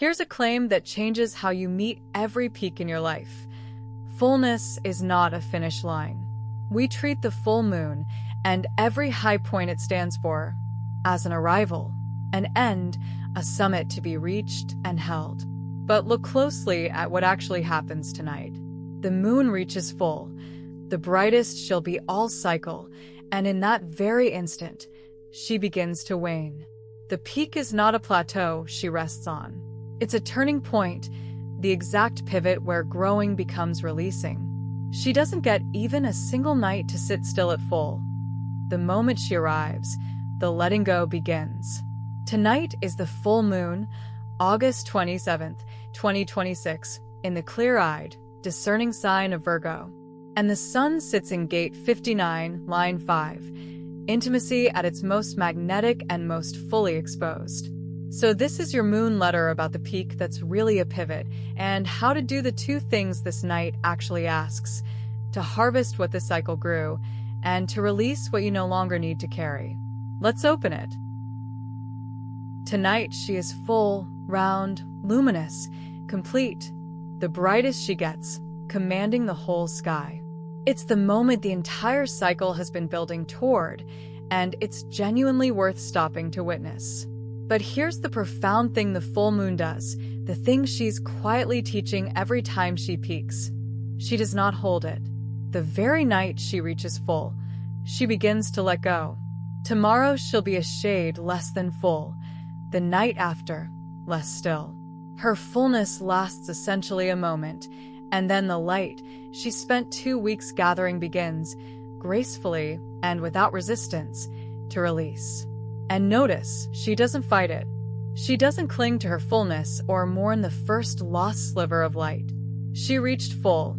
Here's a claim that changes how you meet every peak in your life. Fullness is not a finish line. We treat the full moon and every high point it stands for as an arrival, an end, a summit to be reached and held. But look closely at what actually happens tonight. The moon reaches full. The brightest shall be all cycle, and in that very instant, she begins to wane. The peak is not a plateau she rests on. It's a turning point, the exact pivot where growing becomes releasing. She doesn't get even a single night to sit still at full. The moment she arrives, the letting go begins. Tonight is the full moon, August 27th, 2026, in the clear-eyed, discerning sign of Virgo. And the sun sits in gate 59, line 5, intimacy at its most magnetic and most fully exposed. So this is your moon letter about the peak that's really a pivot, and how to do the two things this night actually asks: to harvest what this cycle grew, and to release what you no longer need to carry. Let's open it. Tonight she is full, round, luminous, complete, the brightest she gets, commanding the whole sky. It's the moment the entire cycle has been building toward, and it's genuinely worth stopping to witness. But here's the profound thing the full moon does, the thing she's quietly teaching every time she peaks. She does not hold it. The very night she reaches full, she begins to let go. Tomorrow she'll be a shade less than full. The night after, less still. Her fullness lasts essentially a moment, and then the light she spent 2 weeks gathering begins, gracefully and without resistance, to release. And notice, she doesn't fight it. She doesn't cling to her fullness or mourn the first lost sliver of light. She reached full.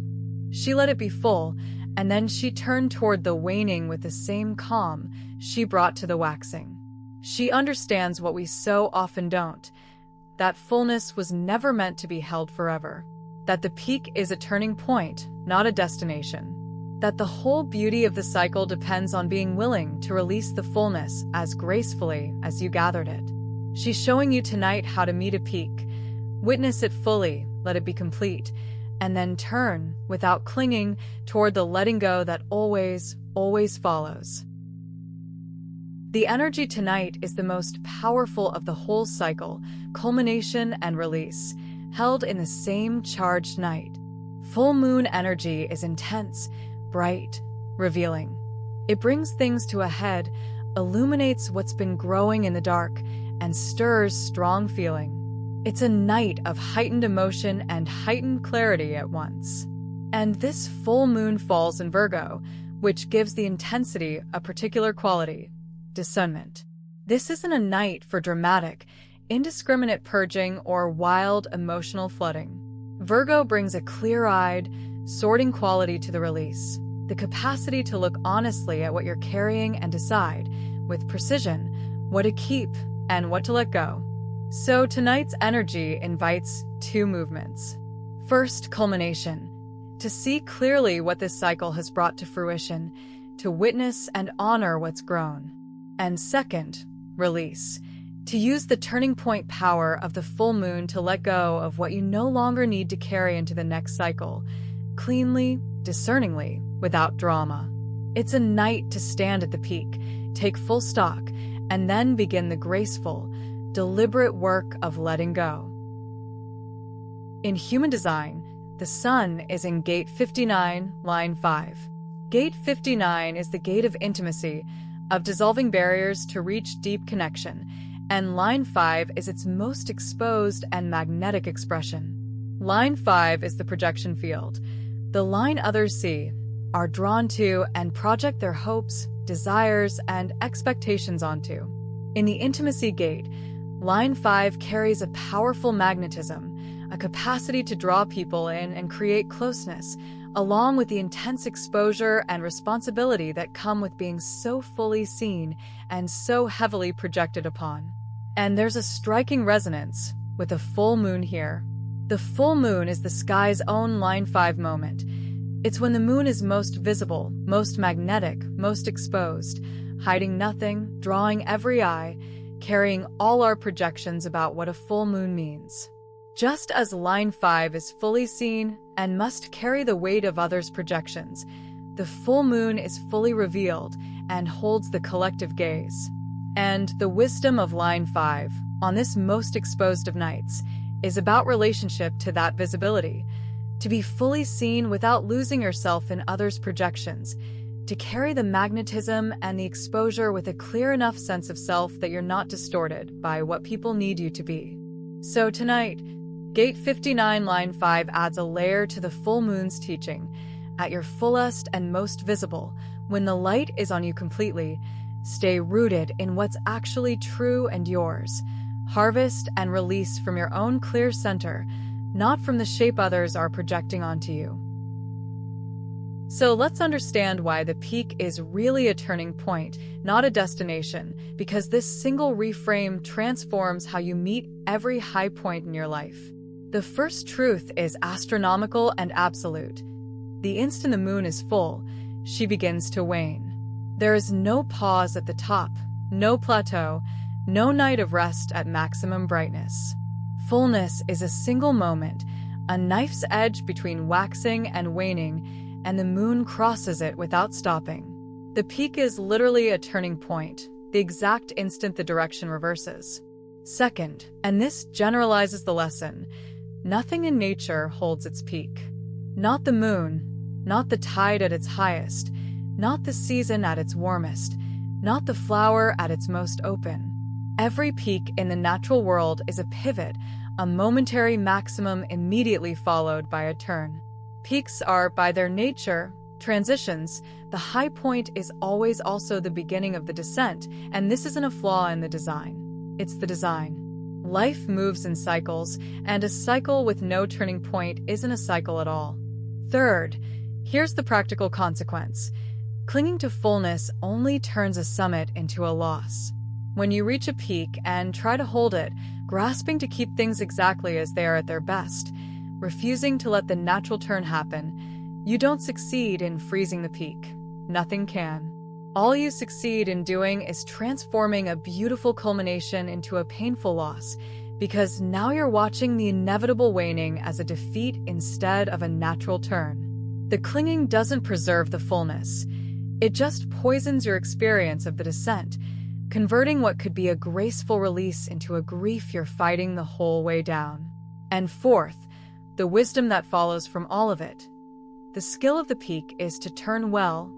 She let it be full, and then she turned toward the waning with the same calm she brought to the waxing. She understands what we so often don't, that fullness was never meant to be held forever, that the peak is a turning point, not a destination, that the whole beauty of the cycle depends on being willing to release the fullness as gracefully as you gathered it. She's showing you tonight how to meet a peak. Witness it fully, let it be complete, and then turn, without clinging, toward the letting go that always, always follows. The energy tonight is the most powerful of the whole cycle, culmination and release, held in the same charged night. Full moon energy is intense, bright, revealing. It brings things to a head, illuminates what's been growing in the dark, and stirs strong feeling. It's a night of heightened emotion and heightened clarity at once. And this full moon falls in Virgo, which gives the intensity a particular quality: discernment. This isn't a night for dramatic, indiscriminate purging or wild emotional flooding. Virgo brings a clear-eyed, sorting quality to the release, the capacity to look honestly at what you're carrying and decide, with precision, what to keep and what to let go. So tonight's energy invites two movements. First, culmination. To see clearly what this cycle has brought to fruition, to witness and honor what's grown. And second, release. To use the turning point power of the full moon to let go of what you no longer need to carry into the next cycle, cleanly, discerningly, without drama. It's a night to stand at the peak, take full stock, and then begin the graceful, deliberate work of letting go. In human design, the sun is in gate 59, line 5. Gate 59 is the gate of intimacy, of dissolving barriers to reach deep connection, and line 5 is its most exposed and magnetic expression. Line 5 is the projection field, the line others see, are drawn to, and project their hopes, desires, and expectations onto. In the intimacy gate, line 5 carries a powerful magnetism, a capacity to draw people in and create closeness, along with the intense exposure and responsibility that come with being so fully seen and so heavily projected upon. And there's a striking resonance with the full moon here. The full moon is the sky's own line 5 moment. It's when the moon is most visible, most magnetic, most exposed, hiding nothing, drawing every eye, carrying all our projections about what a full moon means. Just as line 5 is fully seen and must carry the weight of others' projections, the full moon is fully revealed and holds the collective gaze. And the wisdom of line 5, on this most exposed of nights, is about relationship to that visibility, to be fully seen without losing yourself in others' projections, to carry the magnetism and the exposure with a clear enough sense of self that you're not distorted by what people need you to be. So tonight, Gate 59 line 5 adds a layer to the full moon's teaching. At your fullest and most visible, when the light is on you completely, stay rooted in what's actually true and yours. Harvest and release from your own clear center, not from the shape others are projecting onto you. So let's understand why the peak is really a turning point, not a destination, because this single reframe transforms how you meet every high point in your life. The first truth is astronomical and absolute. The instant the moon is full, she begins to wane. There is no pause at the top, no plateau, no night of rest at maximum brightness. Fullness is a single moment, a knife's edge between waxing and waning, and the moon crosses it without stopping. The peak is literally a turning point, the exact instant the direction reverses. Second, and this generalizes the lesson, nothing in nature holds its peak. Not the moon, not the tide at its highest, not the season at its warmest, not the flower at its most open. Every peak in the natural world is a pivot, a momentary maximum immediately followed by a turn. Peaks are, by their nature, transitions. The high point is always also the beginning of the descent, and this isn't a flaw in the design. It's the design. Life moves in cycles, and a cycle with no turning point isn't a cycle at all. Third, here's the practical consequence. Clinging to fullness only turns a summit into a loss. When you reach a peak and try to hold it, grasping to keep things exactly as they are at their best, refusing to let the natural turn happen, you don't succeed in freezing the peak. Nothing can. All you succeed in doing is transforming a beautiful culmination into a painful loss, because now you're watching the inevitable waning as a defeat instead of a natural turn. The clinging doesn't preserve the fullness. It just poisons your experience of the descent, converting what could be a graceful release into a grief you're fighting the whole way down. And fourth, the wisdom that follows from all of it. The skill of the peak is to turn well,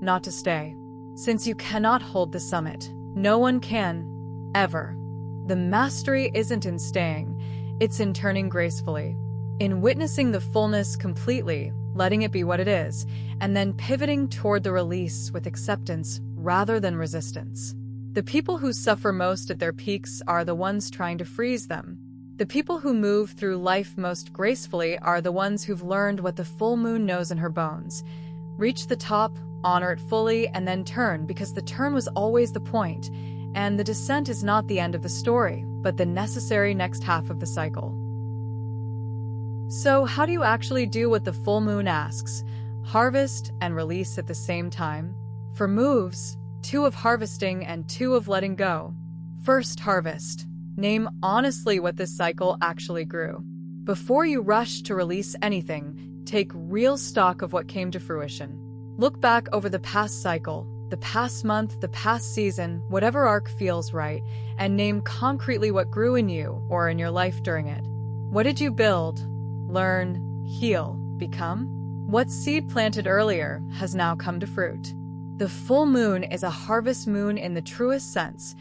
not to stay. Since you cannot hold the summit, no one can, ever. The mastery isn't in staying, it's in turning gracefully, in witnessing the fullness completely, letting it be what it is, and then pivoting toward the release with acceptance rather than resistance. The people who suffer most at their peaks are the ones trying to freeze them. The people who move through life most gracefully are the ones who've learned what the full moon knows in her bones. Reach the top, honor it fully, and then turn, because the turn was always the point, and the descent is not the end of the story, but the necessary next half of the cycle. So how do you actually do what the full moon asks? Harvest and release at the same time? For moves, 2 of harvesting and 2 of letting go. First, harvest. Name honestly what this cycle actually grew. Before you rush to release anything, take real stock of what came to fruition. Look back over the past cycle, the past month, the past season, whatever arc feels right, and name concretely what grew in you or in your life during it. What did you build, learn, heal, become? What seed planted earlier has now come to fruit. The full moon is a harvest moon in the truest sense,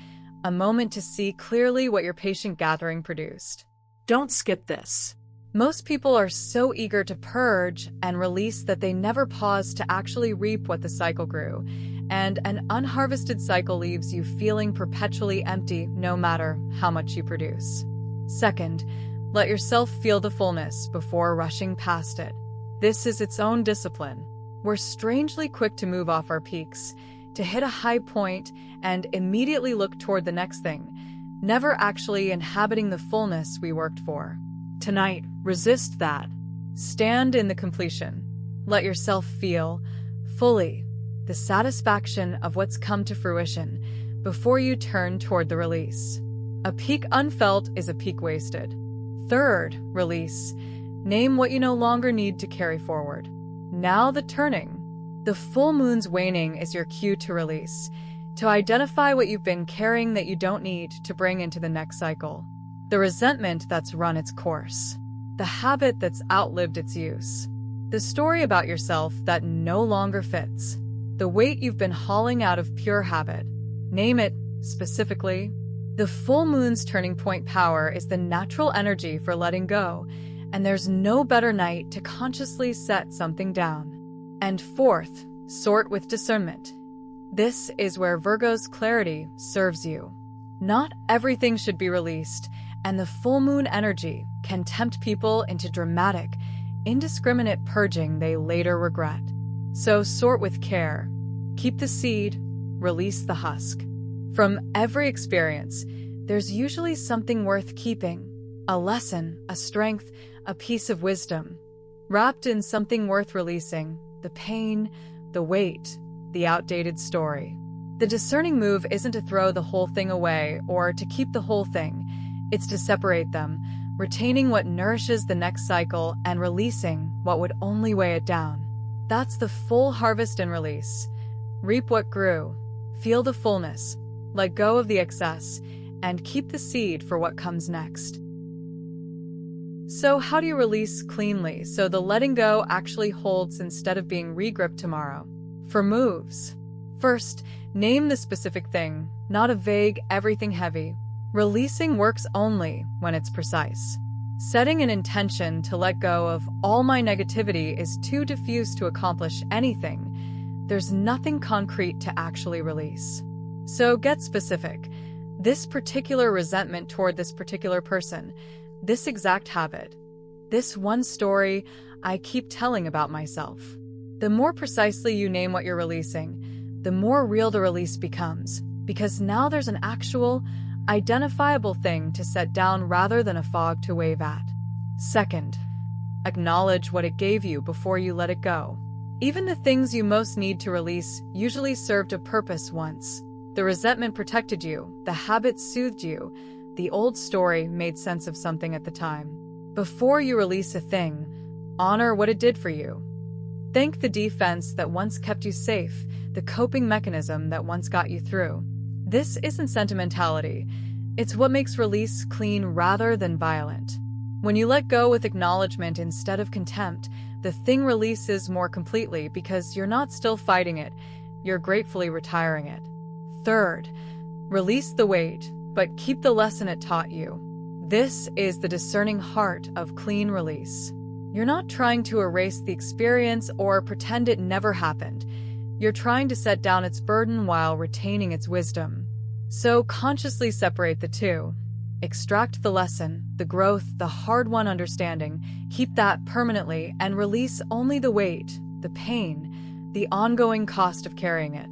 a moment to see clearly what your patient gathering produced. Don't skip this. Most people are so eager to purge and release that they never pause to actually reap what the cycle grew, and an unharvested cycle leaves you feeling perpetually empty no matter how much you produce. Second, let yourself feel the fullness before rushing past it. This is its own discipline. We're strangely quick to move off our peaks, to hit a high point and immediately look toward the next thing, never actually inhabiting the fullness we worked for. Tonight, resist that. Stand in the completion. Let yourself feel, fully, the satisfaction of what's come to fruition before you turn toward the release. A peak unfelt is a peak wasted. Third, release. Name what you no longer need to carry forward. Now the turning. The full moon's waning is your cue to release, to identify what you've been carrying that you don't need to bring into the next cycle. The resentment that's run its course. The habit that's outlived its use. The story about yourself that no longer fits. The weight you've been hauling out of pure habit. Name it specifically. The full moon's turning point power is the natural energy for letting go, and there's no better night to consciously set something down. And fourth, sort with discernment. This is where Virgo's clarity serves you. Not everything should be released, and the full moon energy can tempt people into dramatic, indiscriminate purging they later regret. So sort with care. Keep the seed, release the husk. From every experience, there's usually something worth keeping. A lesson, a strength, a piece of wisdom. Wrapped in something worth releasing, the pain, the weight, the outdated story. The discerning move isn't to throw the whole thing away or to keep the whole thing. It's to separate them, retaining what nourishes the next cycle and releasing what would only weigh it down. That's the full harvest and release. Reap what grew, feel the fullness, let go of the excess, and keep the seed for what comes next. So how do you release cleanly so the letting go actually holds instead of being regripped tomorrow? For moves. First, name the specific thing, not a vague everything heavy. Releasing works only when it's precise. Setting an intention to let go of all my negativity is too diffuse to accomplish anything. There's nothing concrete to actually release. So get specific. This particular resentment toward this particular person, this exact habit, this one story I keep telling about myself. The more precisely you name what you're releasing, the more real the release becomes, because now there's an actual, identifiable thing to set down rather than a fog to wave at. Second, acknowledge what it gave you before you let it go. Even the things you most need to release usually served a purpose once. The resentment protected you, the habit soothed you, the old story made sense of something at the time. Before you release a thing, honor what it did for you. Thank the defense that once kept you safe, the coping mechanism that once got you through. This isn't sentimentality. It's what makes release clean rather than violent. When you let go with acknowledgement instead of contempt, the thing releases more completely because you're not still fighting it, you're gratefully retiring it. Third, release the weight, but keep the lesson it taught you. This is the discerning heart of clean release. You're not trying to erase the experience or pretend it never happened. You're trying to set down its burden while retaining its wisdom. So consciously separate the two. Extract the lesson, the growth, the hard-won understanding, keep that permanently, and release only the weight, the pain, the ongoing cost of carrying it.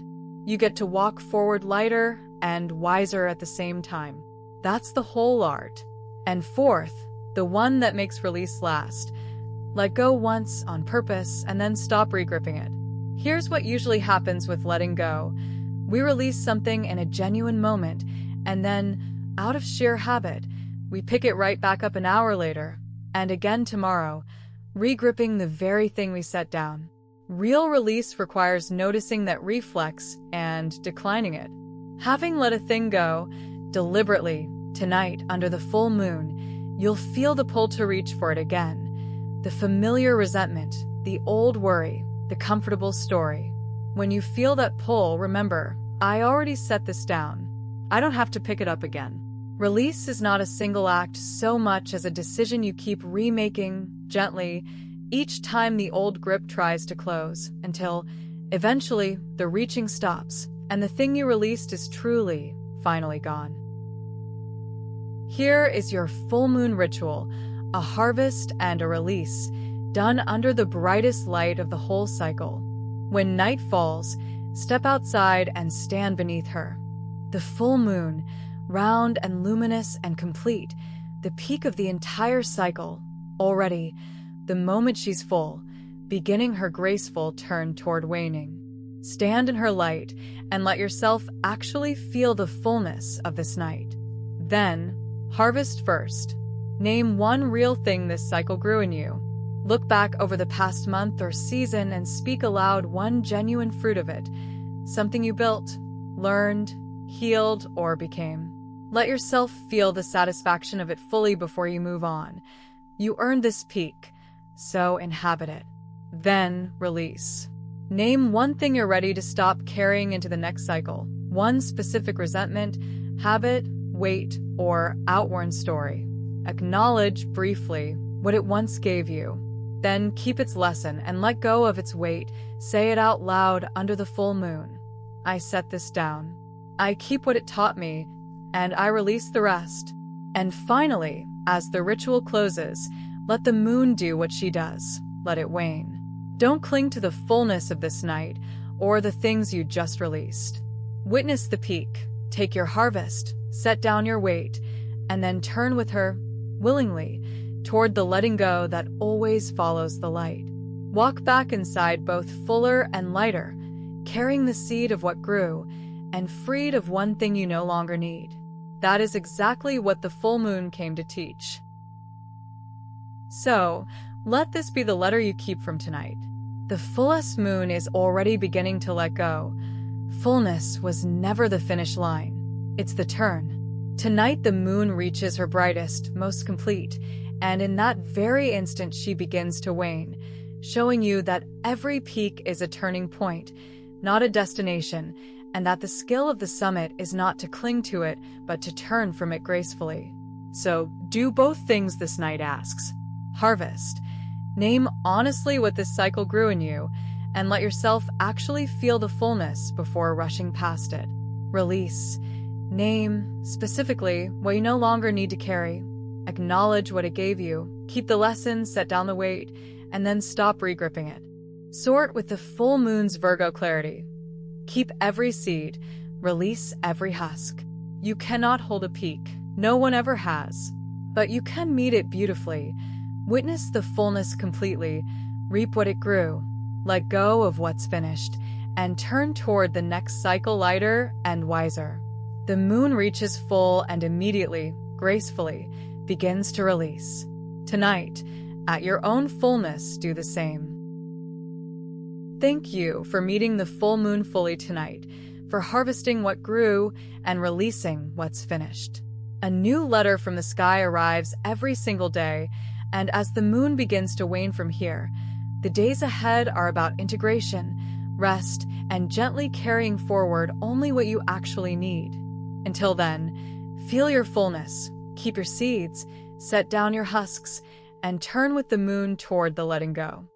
You get to walk forward lighter and wiser at the same time. That's the whole art. And fourth, the one that makes release last. Let go once on purpose and then stop regripping it. Here's what usually happens with letting go. We release something in a genuine moment, and then, out of sheer habit, we pick it right back up an hour later, and again tomorrow, regripping the very thing we set down. Real release requires noticing that reflex and declining it. Having let a thing go, deliberately, tonight, under the full moon, you'll feel the pull to reach for it again. The familiar resentment, the old worry, the comfortable story. When you feel that pull, remember, I already set this down. I don't have to pick it up again. Release is not a single act so much as a decision you keep remaking, gently, each time the old grip tries to close, until, eventually, the reaching stops, and the thing you released is truly, finally gone. Here is your full moon ritual, a harvest and a release, done under the brightest light of the whole cycle. When night falls, step outside and stand beneath her. The full moon, round and luminous and complete, the peak of the entire cycle, already, the moment she's full, beginning her graceful turn toward waning. Stand in her light and let yourself actually feel the fullness of this night. Then, harvest first. Name one real thing this cycle grew in you. Look back over the past month or season and speak aloud one genuine fruit of it. Something you built, learned, healed, or became. Let yourself feel the satisfaction of it fully before you move on. You earned this peak, so inhabit it. Then release. Name one thing you're ready to stop carrying into the next cycle. One specific resentment, habit, weight, or outworn story. Acknowledge briefly what it once gave you. Then keep its lesson and let go of its weight. Say it out loud under the full moon. I set this down. I keep what it taught me, and I release the rest. And finally, as the ritual closes, let the moon do what she does. Let it wane. Don't cling to the fullness of this night or the things you just released. Witness the peak, take your harvest, set down your weight, and then turn with her, willingly, toward the letting go that always follows the light. Walk back inside both fuller and lighter, carrying the seed of what grew, and freed of one thing you no longer need. That is exactly what the full moon came to teach. So, let this be the letter you keep from tonight. The fullest moon is already beginning to let go. Fullness was never the finish line. It's the turn. Tonight the moon reaches her brightest, most complete, and in that very instant she begins to wane, showing you that every peak is a turning point, not a destination, and that the skill of the summit is not to cling to it, but to turn from it gracefully. So, do both things this night asks. Harvest. Name honestly what this cycle grew in you, and let yourself actually feel the fullness before rushing past it. Release. Name, specifically, what you no longer need to carry. Acknowledge what it gave you, keep the lesson, set down the weight, and then stop regripping it. Sort with the full moon's Virgo clarity. Keep every seed, release every husk. You cannot hold a peak, no one ever has, but you can meet it beautifully. Witness the fullness completely, reap what it grew, let go of what's finished, and turn toward the next cycle lighter and wiser. The moon reaches full and immediately, gracefully, begins to release. Tonight, at your own fullness, do the same. Thank you for meeting the full moon fully tonight, for harvesting what grew and releasing what's finished. A new letter from the sky arrives every single day, and as the moon begins to wane from here, the days ahead are about integration, rest, and gently carrying forward only what you actually need. Until then, feel your fullness, keep your seeds, set down your husks, and turn with the moon toward the letting go.